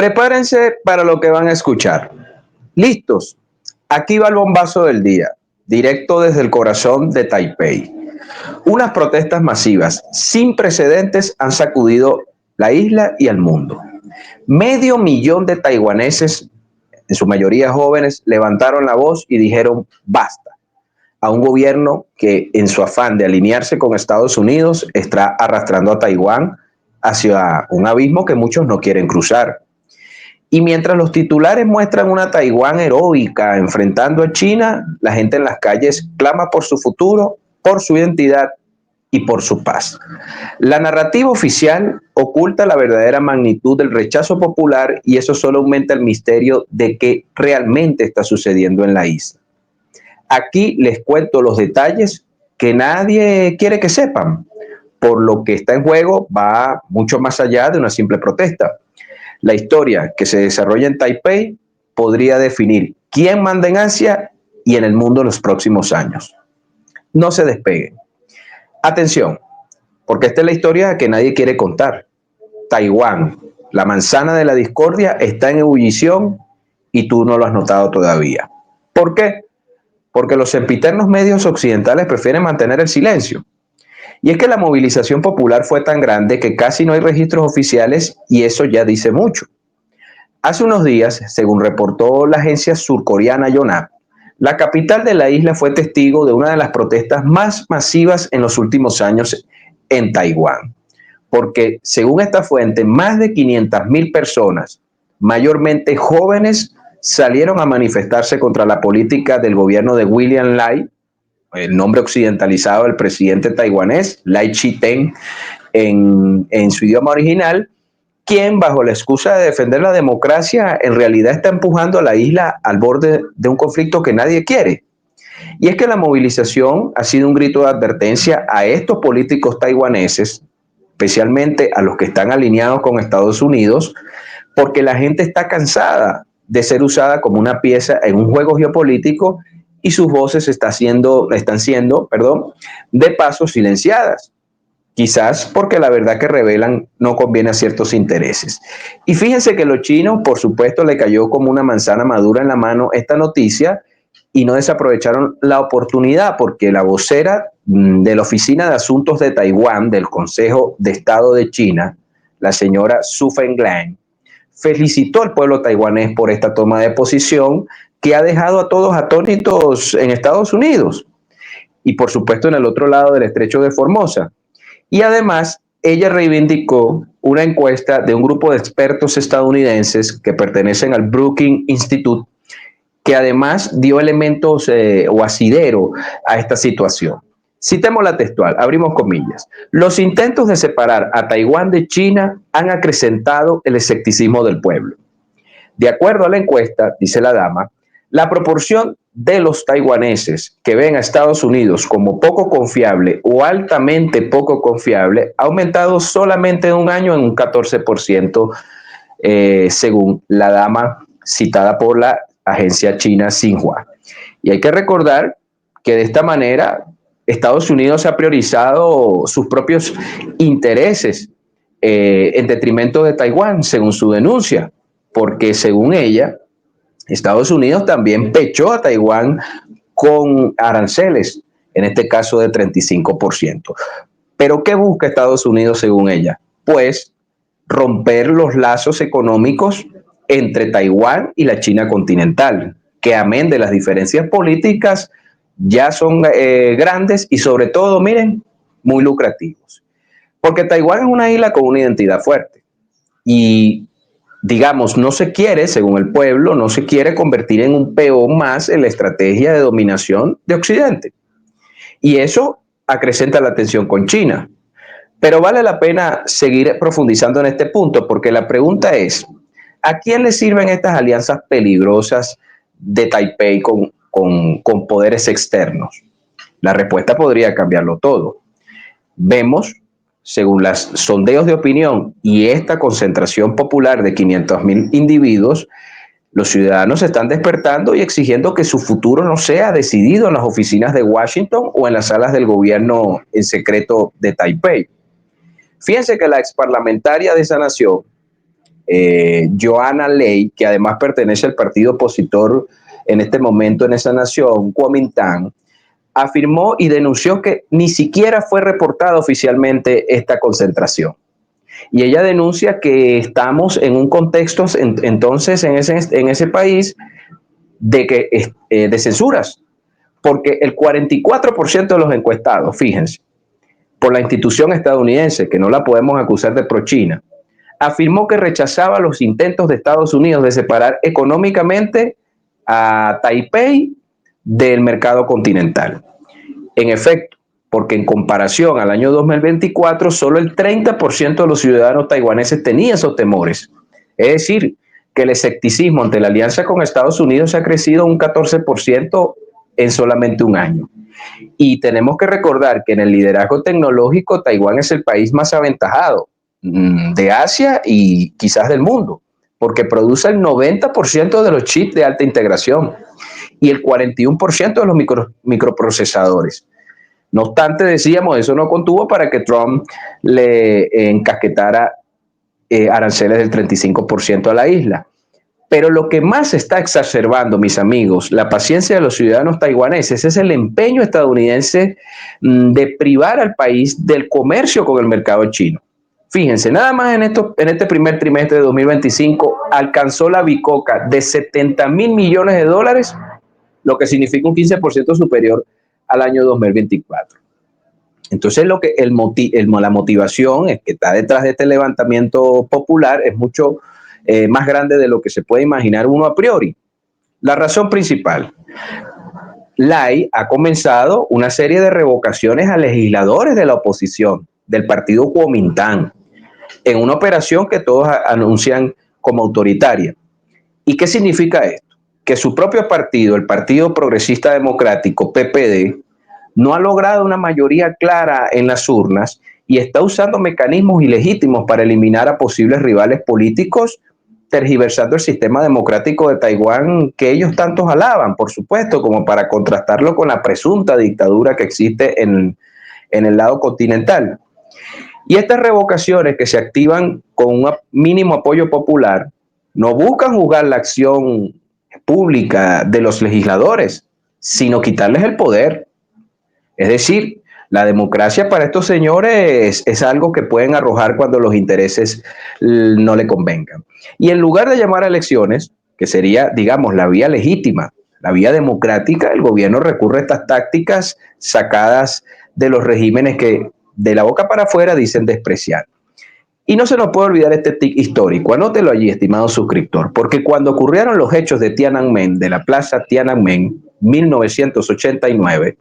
Prepárense para lo que van a escuchar. ¿Listos? Aquí va el bombazo del día, directo desde el corazón de Taipei. Unas protestas masivas sin precedentes han sacudido la isla y el mundo. Medio millón de taiwaneses, en su mayoría jóvenes, levantaron la voz y dijeron basta a un gobierno que en su afán de alinearse con Estados Unidos está arrastrando a Taiwán hacia un abismo que muchos no quieren cruzar. Y mientras los titulares muestran una Taiwán heroica enfrentando a China, la gente en las calles clama por su futuro, por su identidad y por su paz. La narrativa oficial oculta la verdadera magnitud del rechazo popular y eso solo aumenta el misterio de qué realmente está sucediendo en la isla. Aquí les cuento los detalles que nadie quiere que sepan, por lo que está en juego va mucho más allá de una simple protesta. La historia que se desarrolla en Taipei podría definir quién manda en Asia y en el mundo en los próximos años. No se despeguen. Atención, porque esta es la historia que nadie quiere contar. Taiwán, la manzana de la discordia, está en ebullición y tú no lo has notado todavía. ¿Por qué? Porque los sempiternos medios occidentales prefieren mantener el silencio. Y es que la movilización popular fue tan grande que casi no hay registros oficiales y eso ya dice mucho. Hace unos días, según reportó la agencia surcoreana Yonhap, la capital de la isla fue testigo de una de las protestas más masivas en los últimos años en Taiwán. Porque, según esta fuente, más de 500,000 personas, mayormente jóvenes, salieron a manifestarse contra la política del gobierno de William Lai, el nombre occidentalizado del presidente taiwanés, Lai Ching-te en su idioma original, quien bajo la excusa de defender la democracia en realidad está empujando a la isla al borde de un conflicto que nadie quiere. Y es que la movilización ha sido un grito de advertencia a estos políticos taiwaneses, especialmente a los que están alineados con Estados Unidos, porque la gente está cansada de ser usada como una pieza en un juego geopolítico y sus voces están siendo, de paso silenciadas. Quizás porque la verdad que revelan no conviene a ciertos intereses. Y fíjense que los chinos, por supuesto, le cayó como una manzana madura en la mano esta noticia y no desaprovecharon la oportunidad porque la vocera de la Oficina de Asuntos de Taiwán del Consejo de Estado de China, la señora Su Fenglang, felicitó al pueblo taiwanés por esta toma de posición que ha dejado a todos atónitos en Estados Unidos y por supuesto en el otro lado del estrecho de Formosa. Y además, ella reivindicó una encuesta de un grupo de expertos estadounidenses que pertenecen al Brookings Institute, que además dio elementos o asidero a esta situación. Citemos la textual, abrimos comillas. Los intentos de separar a Taiwán de China han acrecentado el escepticismo del pueblo. De acuerdo a la encuesta, dice la dama, la proporción de los taiwaneses que ven a Estados Unidos como poco confiable o altamente poco confiable ha aumentado solamente en un año en un 14%, según la dama citada por la agencia china Xinhua. Y hay que recordar que de esta manera Estados Unidos ha priorizado sus propios intereses en detrimento de Taiwán, según su denuncia, porque según ella, Estados Unidos también pechó a Taiwán con aranceles, en este caso de 35%. ¿Pero qué busca Estados Unidos según ella? Pues romper los lazos económicos entre Taiwán y la China continental, que amén de las diferencias políticas ya son grandes y sobre todo, miren, muy lucrativos. Porque Taiwán es una isla con una identidad fuerte y digamos, no se quiere, según el pueblo, no se quiere convertir en un peón más en la estrategia de dominación de Occidente. Y eso acrecenta la tensión con China. Pero vale la pena seguir profundizando en este punto, porque la pregunta es, ¿a quién le sirven estas alianzas peligrosas de Taipei con poderes externos? La respuesta podría cambiarlo todo. Vemos, según los sondeos de opinión y esta concentración popular de 500,000 individuos, los ciudadanos se están despertando y exigiendo que su futuro no sea decidido en las oficinas de Washington o en las salas del gobierno en secreto de Taipei. Fíjense que la exparlamentaria de esa nación, Joanna Ley, que además pertenece al partido opositor en este momento en esa nación, Kuomintang, afirmó y denunció que ni siquiera fue reportada oficialmente esta concentración. Y ella denuncia que estamos en un contexto entonces en ese país de censuras, porque el 44% de los encuestados, fíjense, por la institución estadounidense, que no la podemos acusar de pro-China, afirmó que rechazaba los intentos de Estados Unidos de separar económicamente a Taipei del mercado continental. En efecto, porque en comparación al año 2024, solo el 30% de los ciudadanos taiwaneses tenía esos temores. Es decir, que el escepticismo ante la alianza con Estados Unidos ha crecido un 14% en solamente un año. Y tenemos que recordar que en el liderazgo tecnológico, Taiwán es el país más aventajado de Asia y quizás del mundo, porque produce el 90% de los chips de alta integración y el 41% de los microprocesadores. No obstante, decíamos, eso no contuvo para que Trump le encasquetara aranceles del 35% a la isla. Pero lo que más está exacerbando, mis amigos, la paciencia de los ciudadanos taiwaneses es el empeño estadounidense de privar al país del comercio con el mercado chino. Fíjense, nada más en este primer trimestre de 2025 alcanzó la bicoca de 70,000 millones de dólares, lo que significa un 15% superior al año 2024. Entonces, la motivación es que está detrás de este levantamiento popular es mucho más grande de lo que se puede imaginar uno a priori. La razón principal: Lai ha comenzado una serie de revocaciones a legisladores de la oposición del partido Kuomintang en una operación que todos anuncian como autoritaria. ¿Y qué significa esto? Que su propio partido, el Partido Progresista Democrático, PPD, no ha logrado una mayoría clara en las urnas y está usando mecanismos ilegítimos para eliminar a posibles rivales políticos, tergiversando el sistema democrático de Taiwán que ellos tantos alaban, por supuesto, como para contrastarlo con la presunta dictadura que existe en el lado continental. Y estas revocaciones que se activan con un mínimo apoyo popular no buscan juzgar la acción pública de los legisladores, sino quitarles el poder. Es decir, la democracia para estos señores es algo que pueden arrojar cuando los intereses no le convengan. Y en lugar de llamar a elecciones, que sería, digamos, la vía legítima, la vía democrática, el gobierno recurre a estas tácticas sacadas de los regímenes que de la boca para afuera dicen despreciar. Y no se nos puede olvidar este tic histórico. Anótelo allí, estimado suscriptor, porque cuando ocurrieron los hechos de Tiananmen, de la plaza Tiananmen, 1989,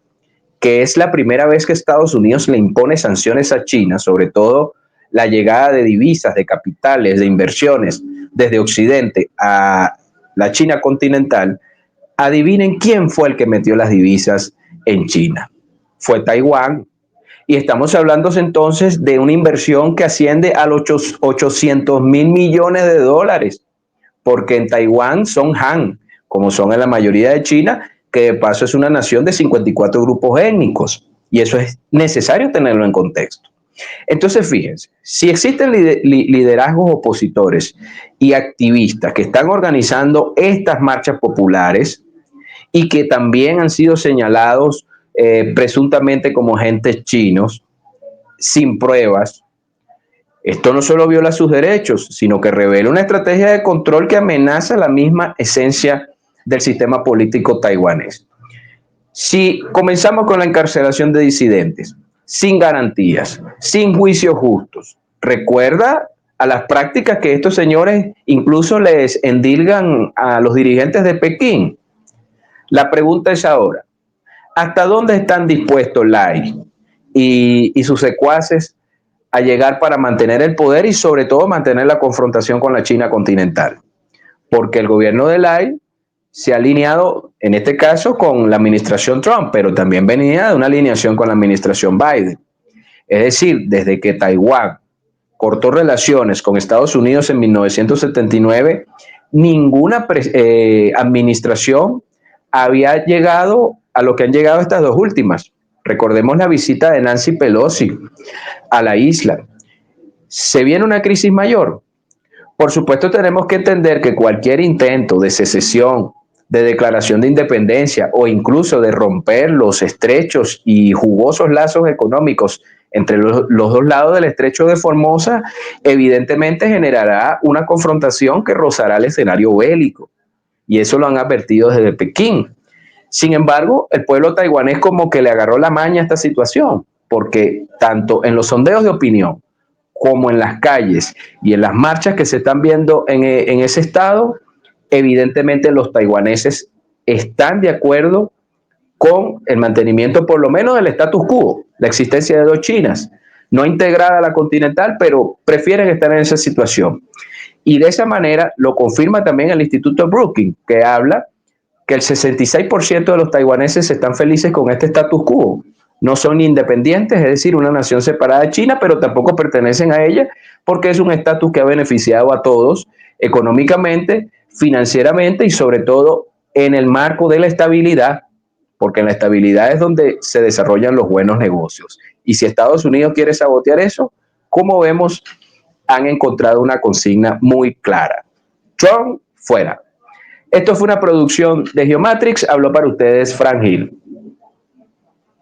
que es la primera vez que Estados Unidos le impone sanciones a China, sobre todo la llegada de divisas, de capitales, de inversiones desde Occidente a la China continental, adivinen quién fue el que metió las divisas en China. Fue Taiwán. Y estamos hablando entonces de una inversión que asciende a los 800,000 millones de dólares, porque en Taiwán son Han, como son en la mayoría de China, que de paso es una nación de 54 grupos étnicos, y eso es necesario tenerlo en contexto. Entonces, fíjense, si existen liderazgos opositores y activistas que están organizando estas marchas populares y que también han sido señalados presuntamente como agentes chinos, sin pruebas, esto no solo viola sus derechos, sino que revela una estrategia de control que amenaza la misma esencia del sistema político taiwanés. Si comenzamos con la encarcelación de disidentes, sin garantías, sin juicios justos, recuerda a las prácticas que estos señores incluso les endilgan a los dirigentes de Pekín. La pregunta es ahora, ¿hasta dónde están dispuestos Lai y sus secuaces a llegar para mantener el poder y sobre todo mantener la confrontación con la China continental? Porque el gobierno de Lai se ha alineado, en este caso, con la administración Trump, pero también venía de una alineación con la administración Biden. Es decir, desde que Taiwán cortó relaciones con Estados Unidos en 1979, ninguna administración había llegado a lo que han llegado estas dos últimas. Recordemos la visita de Nancy Pelosi a la isla. ¿Se viene una crisis mayor? Por supuesto, tenemos que entender que cualquier intento de secesión, de declaración de independencia o incluso de romper los estrechos y jugosos lazos económicos entre los dos lados del estrecho de Formosa, evidentemente generará una confrontación que rozará el escenario bélico. Y eso lo han advertido desde Pekín. Sin embargo, el pueblo taiwanés como que le agarró la maña a esta situación, porque tanto en los sondeos de opinión como en las calles y en las marchas que se están viendo en ese estado, evidentemente los taiwaneses están de acuerdo con el mantenimiento por lo menos del status quo, la existencia de dos Chinas, no integrada a la continental, pero prefieren estar en esa situación. Y de esa manera lo confirma también el Instituto Brookings, que habla que el 66% de los taiwaneses están felices con este status quo. No son ni independientes, es decir, una nación separada de China, pero tampoco pertenecen a ella, porque es un estatus que ha beneficiado a todos económicamente, financieramente y sobre todo en el marco de la estabilidad, porque en la estabilidad es donde se desarrollan los buenos negocios. Y si Estados Unidos quiere sabotear eso, como vemos, han encontrado una consigna muy clara. Trump fuera. Esto fue una producción de Geomatrix. Habló para ustedes Frank Hill.